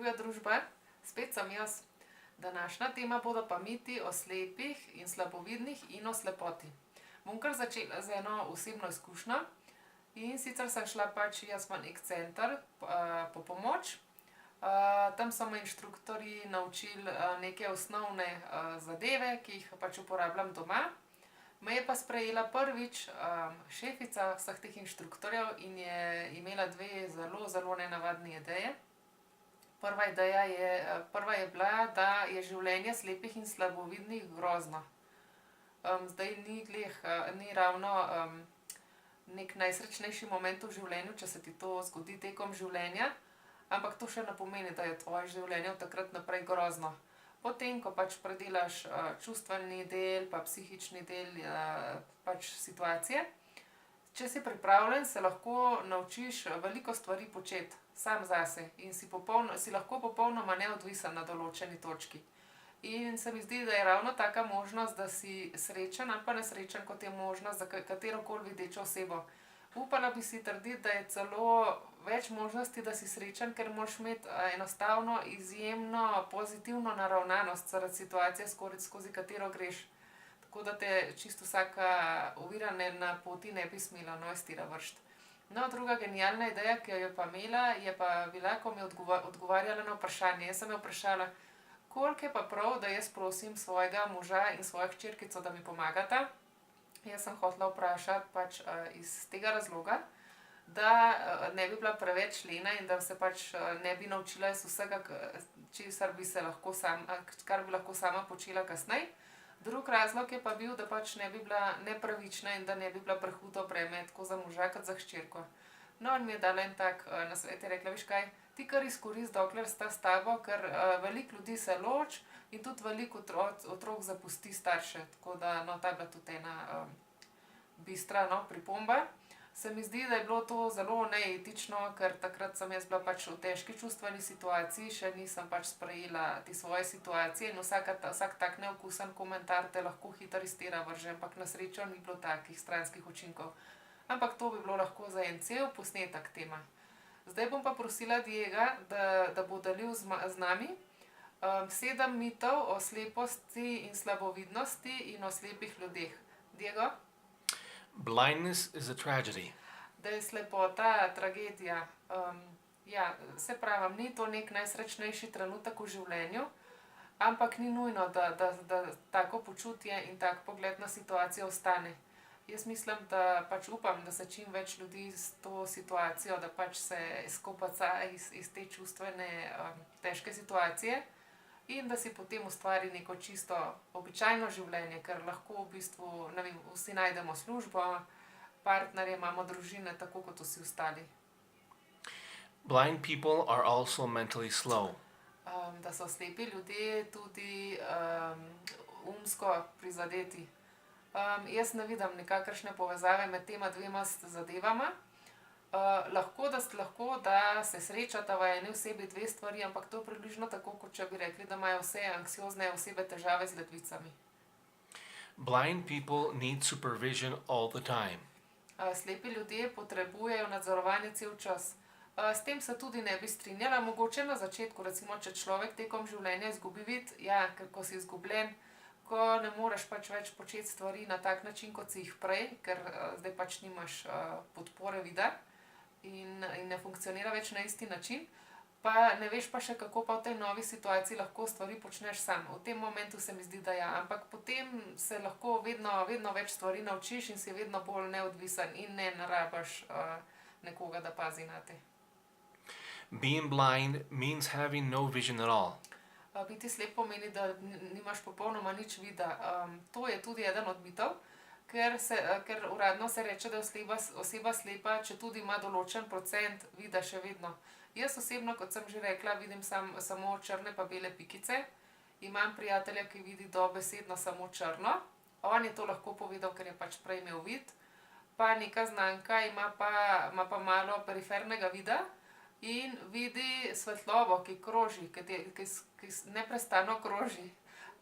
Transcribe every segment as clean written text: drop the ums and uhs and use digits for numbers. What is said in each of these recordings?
Divja družba, spet sem jaz. Današnja tema bodo pa miti o slepih in slabovidnih in o slepoti. Bom kar začela z eno osebno izkušnjo. In sicer sem šla jaz v nek center po pomoč. Tam so me inštruktorji naučili neke osnovne zadeve, ki jih uporabljam doma. Me je pa sprejela prvič šefica vseh teh inštruktorjev in je imela dve zelo, zelo nenavadni ideji. Prva je bila, da je življenje slepih in slabovidnih grozno. Zdaj ni ravno nek najsrečnejši moment v življenju, če se ti to zgodi tekom življenja, ampak to še ne pomeni, da je tvoje življenje od takrat naprej grozno. Potem, ko predelaš čustveni del pa psihični del situacije, če si pripravljen, se lahko naučiš veliko stvari početi sam zase in si lahko popolnoma neodvisen na določeni točki. In se mi zdi, da je ravno taka možnost, da si srečen ali pa nesrečen, kot je možnost za katerokoli videčo osebo. Upala bi si trditi, da je celo več možnosti, da si srečen, ker moraš imeti enostavno izjemno pozitivno naravnanost zaradi situacije, skozi katero greš. Tako da te čisto vsaka ovira na poti ne bi smela iz tira vršiti. No, druga genialna ideja, ki jo je pa imela, je pa bila, ko mi je odgovarjala na vprašanje. Jaz sem jo vprašala, koliko je pa prav, da jaz prosim svojega moža in svojo hčerkico, da mi pomagata. Jaz sem hotela vprašati iz tega razloga, da ne bi bila preveč lena in da se ne bi naučila iz vsega, kar bi lahko sama počela kasneje. Drug razlog je pa bil, da ne bi bila nepravična in da ne bi bila prehudo breme tako za moža kot za hčerko. No, in mi je dala en tak nasvet, je rekla, veš kaj, ti kar izkoristi, dokler sta s tabo, ker veliko ljudi se loči in tudi veliko otrok zapusti starše. Tako da, no, ta je bila tudi ena bistra pripomba. Se mi zdi, da je bilo to zelo neetično, ker takrat sem jaz bila v težki čustveni situaciji, še nisem sprejela te svoje situacije in vsak tak neokusen komentar te lahko hitro iz tira vrže, ampak na srečo ni bilo takih stranskih učinkov. Ampak to bi bilo lahko za en cel posnetek tema. Zdaj bom pa prosila Diega, da bo delil z nami 7 mitov o sleposti in slabovidnosti in o slepih ljudeh. Diego? Blindness is a tragedy. Da je slepota tragedija. Ja, se pravim, ni to nek najsrečnejši trenutek v življenju, ampak ni nujno, da tako počutje in tak pogled na situacijo ostane. Jaz mislim, da upam, da se čim več ljudi s to situacijo, da se izkopaca iz te čustvene težke situacije in da si potem ustvari neko čisto običajno življenje, ker lahko v bistvu, ne vem, vsi najdemo službo, partnerje, imamo družine, tako kot vsi ostali. Blind people are also mentally slow. Da so slepi ljudje tudi umsko prizadeti. Jaz ne vidim nikakršne povezave med tema dvema zadevama. Lahko, da se srečata v eni osebi dve stvari, ampak to je približno tako, kot če bi rekli, da imajo vse anksiozne osebe težave z ledvicami. Blind people need supervision all the time. Slepi ljudje potrebujejo nadzorovanje cel čas. S tem se tudi ne bi strinjala, mogoče na začetku, recimo, če človek tekom življenja izgubi vid, ja, ker ko si izgubljen, ko ne moreš več početi stvari na tak način, kot si jih prej, ker zdaj nimaš podpore vida in ne funkcionira več na isti način, pa ne veš še, kako pa v tej novi situaciji lahko stvari počneš sam. V tem momentu se mi zdi, da ja, ampak potem se lahko vedno več stvari naučiš in si vedno bolj neodvisen in ne rabiš nekoga, da pazi nate. Being blind means having no vision at all. Biti slep pomeni, da nimaš popolnoma nič vida. To je tudi eden od mitov, ker uradno se reče, da je oseba slepa, če tudi ima določen procent vida še vedno. Jaz osebno, kot sem že rekla, vidim samo črne pa bele pikice. Imam prijatelja, ki vidi dobesedno samo črno. On je to lahko povedal, ker je prej imel vid. Pa neka znanka ima pa malo perifernega vida in vidi svetlobo, ki kroži, ki neprestano kroži.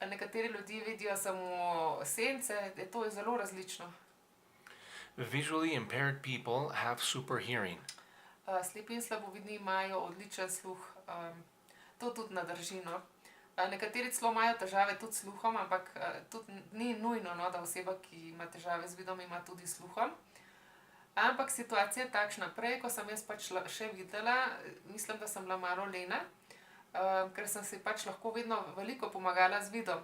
Nekateri ljudje vidijo samo sence, to je zelo različno. Visually impaired people have super hearing. Slepi in slabovidni imajo odličen sluh. To tudi ne drži. No. Nekateri celo imajo težave tudi s sluhom, ampak tudi ni nujno, no, da oseba, ki ima težave z vidom, ima tudi s sluhom. Ampak situacija je takšna. Prej, ko sem jaz pač še videla, mislim, da sem bila malo lena, ker sem si pač lahko vedno veliko pomagala z vidom.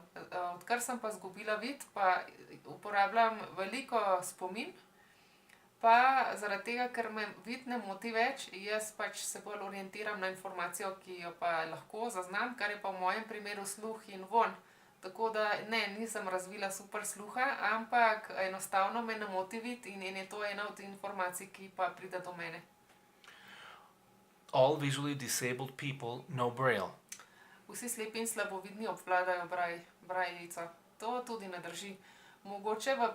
Odkar sem pa izgubila vid, pa uporabljam veliko spomin, pa zaradi tega, ker me vid ne moti več, jaz pač se bolj orientiram na informacijo, ki jo pa lahko zaznam, kar je pa v mojem primeru sluh in vonj. Tako da ne, nisem razvila super sluha, ampak enostavno me ne moti vid in je to ena od informacij, ki pa pride do mene. All visually disabled people know Braille. Vsi slepi in slabovidni obvladajo brajlico. To tudi ne drži. Mogoče v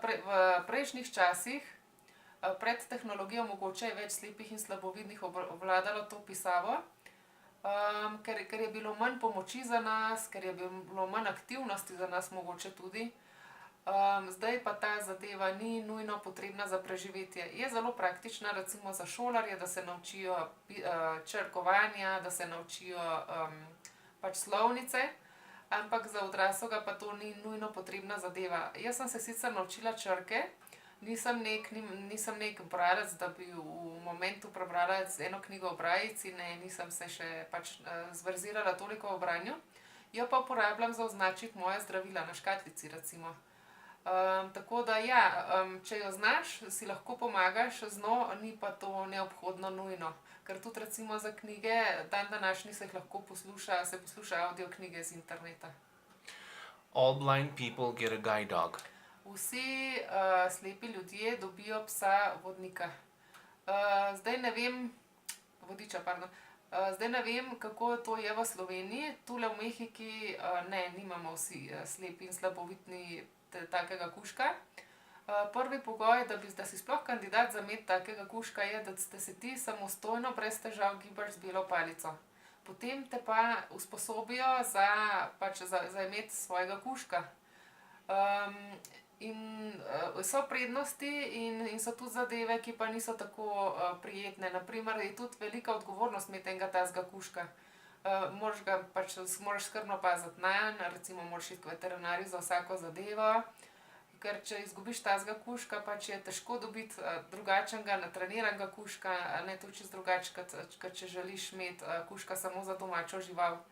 prejšnjih časih, pred tehnologijo, mogoče je več slepih in slabovidnih obvladalo to pisavo, ker je bilo manj pomoči za nas, ker je bilo manj aktivnosti za nas mogoče tudi. Zdaj pa ta zadeva ni nujno potrebna za preživetje. Je zelo praktična, recimo za šolarje, da se naučijo črkovanja, da se naučijo pač slovnice, ampak za odraslega pa to ni nujno potrebna zadeva. Jaz sem se sicer naučila črke, nisem nek bralec, da bi v momentu prebrala eno knjigo o brajici, ne, nisem se še pač zverzirala toliko o branju. Jo pa uporabljam za označiti moja zdravila na škatlici, recimo. Tako da ja, če jo znaš, si lahko pomagaš z njo, ni pa to neobhodno nujno. Ker tudi recimo za knjige, današnji se jih lahko posluša audio knjige z interneta. All blind people get a guide dog. Vsi slepi ljudje dobijo psa vodnika. Zdaj ne vem, vodiča, pardon. Zdaj ne vem, kako to je v Sloveniji. Tule v Mehiki ne, nimamo vsi slepi in slabovidni takega kužka. Prvi pogoj, da si sploh kandidat za imeti takega kužka, je, da se ti samostojno, brez težav gibaš z belo palico. Potem te pa usposobijo za imeti svojega kužka. So prednosti in so tudi zadeve, ki pa niso tako prijetne. Naprimer, je tudi velika odgovornost imeti enega takega kužka. Moraš skrbno paziti nanj, recimo moraš iti k veterinarju za vsako zadevo, ker če izgubiš takega kužka, pač je težko dobiti drugačnega, natreniranega kužka, ne to čisto drugače, kot če želiš imeti kužka samo za domačo žival.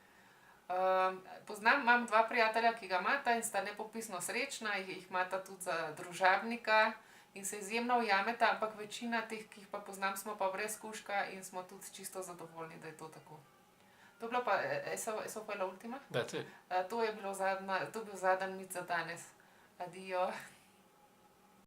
Imam dva prijatelja, ki ga imata in sta nepopisno srečna, jih imata tudi za družabnika in se izjemno ujameta, ampak večina teh, ki jih pa poznam, smo pa brez kužka in smo tudi čisto zadovoljni, da je to tako. To je bilo pa, eso fue la última? That's it. To je bil zadnji mit za danes. Adijo.